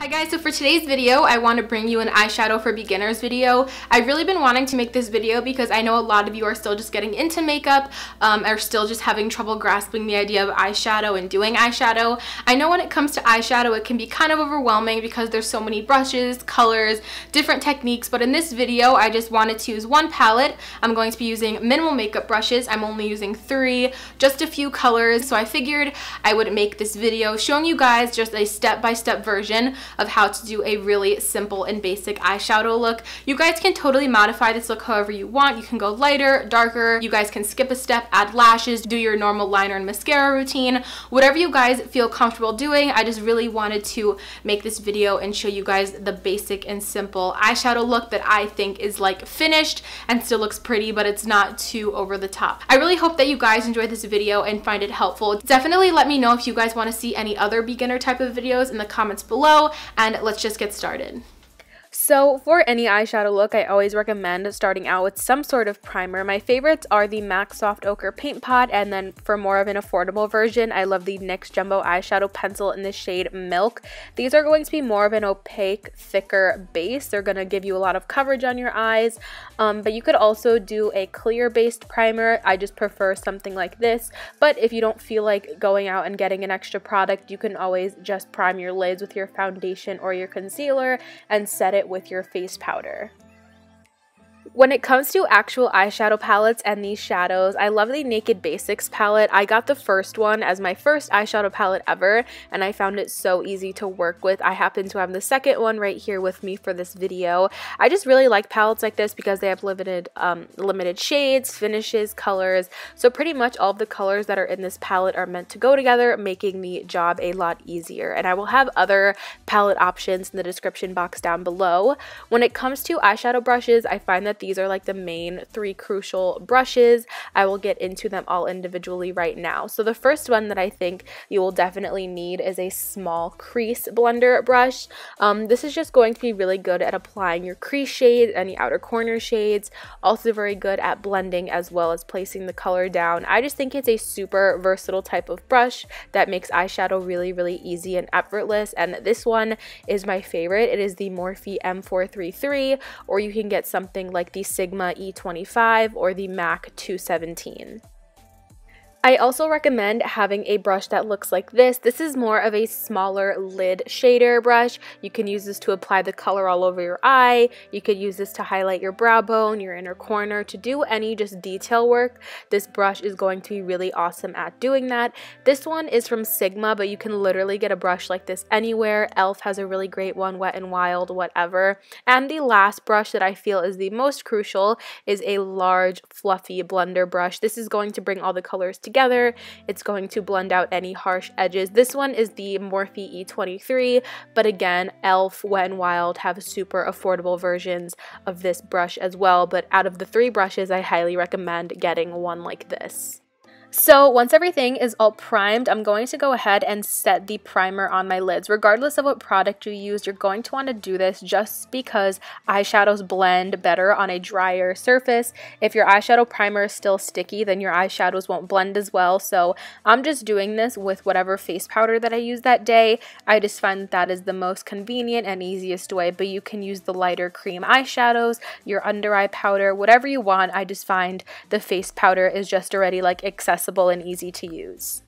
Hi guys, so for today's video, I want to bring you an eyeshadow for beginners video. I've really been wanting to make this video because I know a lot of you are still just getting into makeup, are still just having trouble grasping the idea of eyeshadow and doing eyeshadow. I know when it comes to eyeshadow, it can be kind of overwhelming because there's so many brushes, colors, different techniques, but in this video, I just wanted to use one palette. I'm going to be using minimal makeup brushes. I'm only using 3, just a few colors, so I figured I would make this video showing you guys just a step-by-step version of how to do a really simple and basic eyeshadow look. You guys can totally modify this look however you want. You can go lighter, darker, you guys can skip a step, add lashes, do your normal liner and mascara routine, whatever you guys feel comfortable doing. I just really wanted to make this video and show you guys the basic and simple eyeshadow look that I think is like finished and still looks pretty, but it's not too over the top. I really hope that you guys enjoyed this video and find it helpful. Definitely let me know if you guys want to see any other beginner type of videos in the comments below, and let's just get started. So for any eyeshadow look, I always recommend starting out with some sort of primer. My favorites are the MAC Soft Ochre Paint Pot, and then for more of an affordable version, I love the NYX Jumbo Eyeshadow Pencil in the shade Milk. These are going to be more of an opaque, thicker base. They're going to give you a lot of coverage on your eyes, but you could also do a clear-based primer. I just prefer something like this, but if you don't feel like going out and getting an extra product, you can always just prime your lids with your foundation or your concealer and set it with your face powder. When it comes to actual eyeshadow palettes and these shadows, I love the Naked Basics palette. I got the first one as my first eyeshadow palette ever, and I found it so easy to work with. I happen to have the second one right here with me for this video. I just really like palettes like this because they have limited shades, finishes, colors. So pretty much all of the colors that are in this palette are meant to go together, making the job a lot easier. And I will have other palette options in the description box down below. When it comes to eyeshadow brushes, I find that these are like the main 3 crucial brushes. I will get into them all individually right now. So the first one that I think you will definitely need is a small crease blender brush. This is just going to be really good at applying your crease shades, any outer corner shades, also very good at blending as well as placing the color down. I just think it's a super versatile type of brush that makes eyeshadow really, really easy and effortless, and this one is my favorite. It is the Morphe M433, or you can get something like the Sigma E25 or the MAC 217. I also recommend having a brush that looks like this. This is more of a smaller lid shader brush. You can use this to apply the color all over your eye. You could use this to highlight your brow bone, your inner corner, to do any just detail work. This brush is going to be really awesome at doing that. This one is from Sigma, but you can literally get a brush like this anywhere. e.l.f. has a really great one, Wet n Wild, whatever. And the last brush that I feel is the most crucial is a large, fluffy blender brush. This is going to bring all the colors together. It's going to blend out any harsh edges. This one is the Morphe E23, but again, e.l.f., Wet n Wild have super affordable versions of this brush as well, but out of the 3 brushes, I highly recommend getting one like this. So once everything is all primed, I'm going to go ahead and set the primer on my lids. Regardless of what product you use, you're going to want to do this just because eyeshadows blend better on a drier surface. If your eyeshadow primer is still sticky, then your eyeshadows won't blend as well. So I'm just doing this with whatever face powder that I use that day. I just find that is the most convenient and easiest way, but you can use the lighter cream eyeshadows, your under eye powder, whatever you want. I just find the face powder is just already like accessible and easy to use.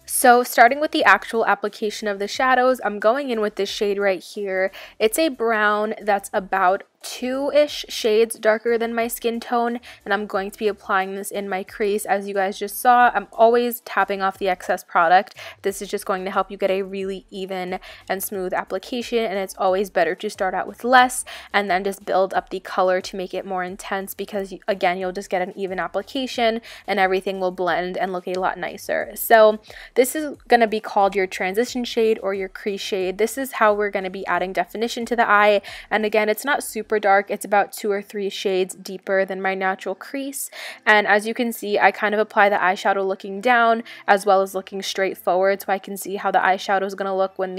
So starting with the actual application of the shadows, I'm going in with this shade right here. It's a brown that's about 2-ish shades darker than my skin tone, and I'm going to be applying this in my crease. As you guys just saw, I'm always tapping off the excess product. This is just going to help you get a really even and smooth application, and it's always better to start out with less and then just build up the color to make it more intense, because again, you'll just get an even application and everything will blend and look a lot nicer. So this is going to be called your transition shade or your crease shade. This is how we're going to be adding definition to the eye, and again, it's not super super dark. It's about 2 or 3 shades deeper than my natural crease. And as you can see, I kind of apply the eyeshadow looking down as well as looking straight forward, so I can see how the eyeshadow is going to look when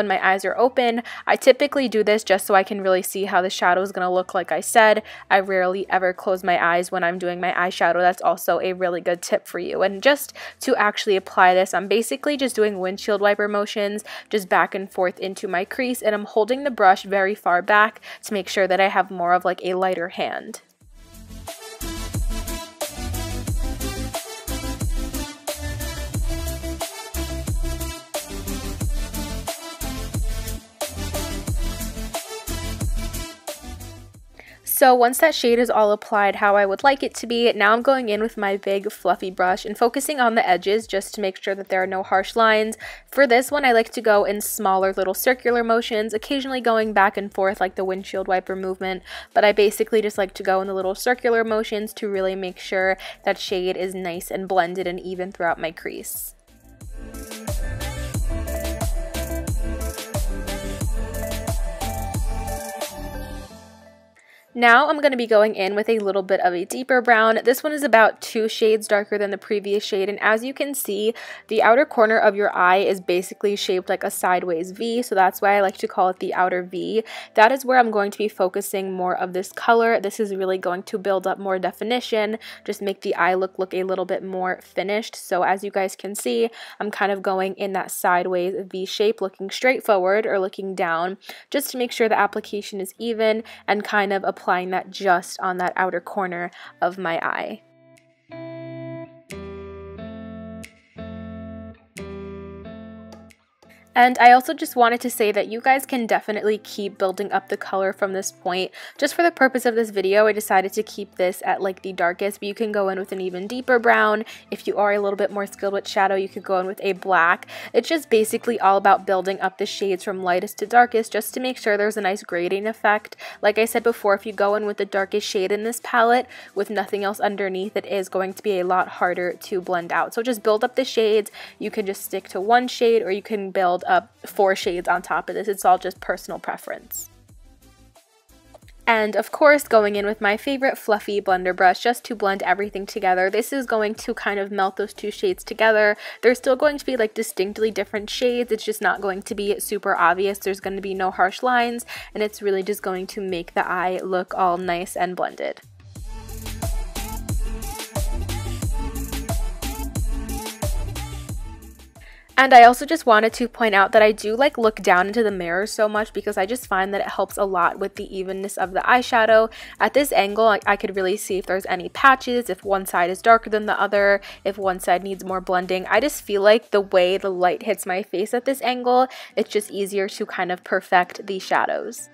my eyes are open. I typically do this just so I can really see how the shadow is going to look. Like I said, I rarely ever close my eyes when I'm doing my eyeshadow. That's also a really good tip for you. And just to actually apply this, I'm basically just doing windshield wiper motions just back and forth into my crease, and I'm holding the brush very far back to make sure that I have more of like a lighter hand. So once that shade is all applied how I would like it to be, now I'm going in with my big fluffy brush and focusing on the edges just to make sure that there are no harsh lines. For this one, I like to go in smaller little circular motions, occasionally going back and forth like the windshield wiper movement, but I basically just like to go in the little circular motions to really make sure that shade is nice and blended and even throughout my crease. Now I'm going to be going in with a little bit of a deeper brown. This one is about 2 shades darker than the previous shade, and as you can see, the outer corner of your eye is basically shaped like a sideways V, so that's why I like to call it the outer V. That is where I'm going to be focusing more of this color. This is really going to build up more definition, just make the eye look a little bit more finished. So as you guys can see, I'm kind of going in that sideways V shape, looking straight forward or looking down, just to make sure the application is even and kind of applying that just on that outer corner of my eye. And I also just wanted to say that you guys can definitely keep building up the color from this point. Just for the purpose of this video, I decided to keep this at like the darkest, but you can go in with an even deeper brown. If you are a little bit more skilled with shadow, you could go in with a black. It's just basically all about building up the shades from lightest to darkest just to make sure there's a nice grading effect. Like I said before, if you go in with the darkest shade in this palette with nothing else underneath, it is going to be a lot harder to blend out. So just build up the shades. You can just stick to one shade, or you can build up 4 shades on top of this. It's all just personal preference. And of course, going in with my favorite fluffy blender brush just to blend everything together. This is going to kind of melt those 2 shades together. They're still going to be like distinctly different shades. It's just not going to be super obvious. There's going to be no harsh lines, and it's really just going to make the eye look all nice and blended. And I also just wanted to point out that I do like look down into the mirror so much because I just find that it helps a lot with the evenness of the eyeshadow. At this angle, I could really see if there's any patches, if one side is darker than the other, if one side needs more blending. I just feel like the way the light hits my face at this angle, it's just easier to kind of perfect the shadows.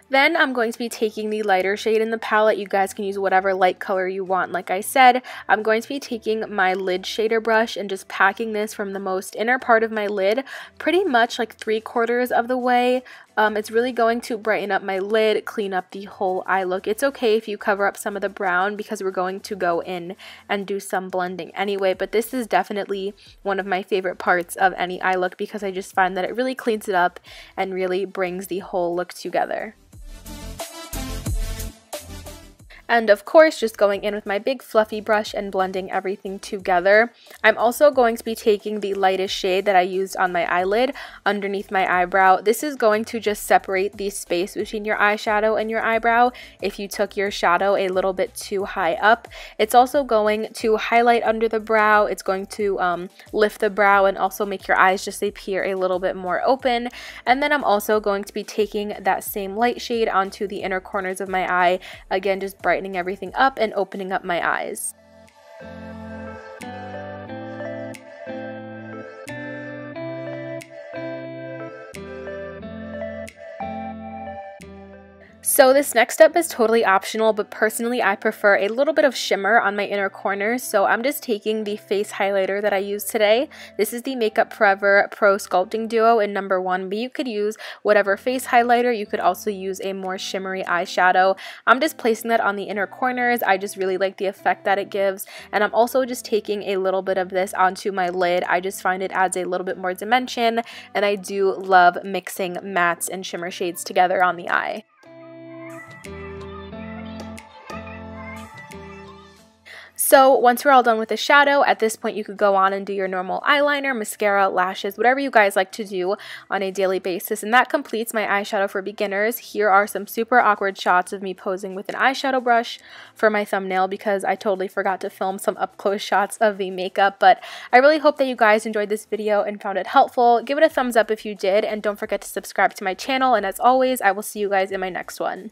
Then I'm going to be taking the lighter shade in the palette. You guys can use whatever light color you want. Like I said, I'm going to be taking my lid shader brush and just packing this from the most inner part of my lid, pretty much like 3/4 of the way. It's really going to brighten up my lid, clean up the whole eye look. It's okay if you cover up some of the brown because we're going to go in and do some blending anyway, but this is definitely one of my favorite parts of any eye look because I just find that it really cleans it up and really brings the whole look together. And of course, just going in with my big fluffy brush and blending everything together. I'm also going to be taking the lightest shade that I used on my eyelid underneath my eyebrow. This is going to just separate the space between your eyeshadow and your eyebrow if you took your shadow a little bit too high up. It's also going to highlight under the brow. It's going to lift the brow and also make your eyes just appear a little bit more open. And then I'm also going to be taking that same light shade onto the inner corners of my eye. Again, just brightening everything up and opening up my eyes. So this next step is totally optional, but personally I prefer a little bit of shimmer on my inner corners, so I'm just taking the face highlighter that I used today. This is the Makeup Forever Pro Sculpting Duo in number 1, but you could use whatever face highlighter. You could also use a more shimmery eyeshadow. I'm just placing that on the inner corners. I just really like the effect that it gives, and I'm also just taking a little bit of this onto my lid. I just find it adds a little bit more dimension, and I do love mixing mattes and shimmer shades together on the eye. So once we're all done with the shadow, at this point you could go on and do your normal eyeliner, mascara, lashes, whatever you guys like to do on a daily basis. And that completes my eyeshadow for beginners. Here are some super awkward shots of me posing with an eyeshadow brush for my thumbnail because I totally forgot to film some up close shots of the makeup. But I really hope that you guys enjoyed this video and found it helpful. Give it a thumbs up if you did, and don't forget to subscribe to my channel. And as always, I will see you guys in my next one.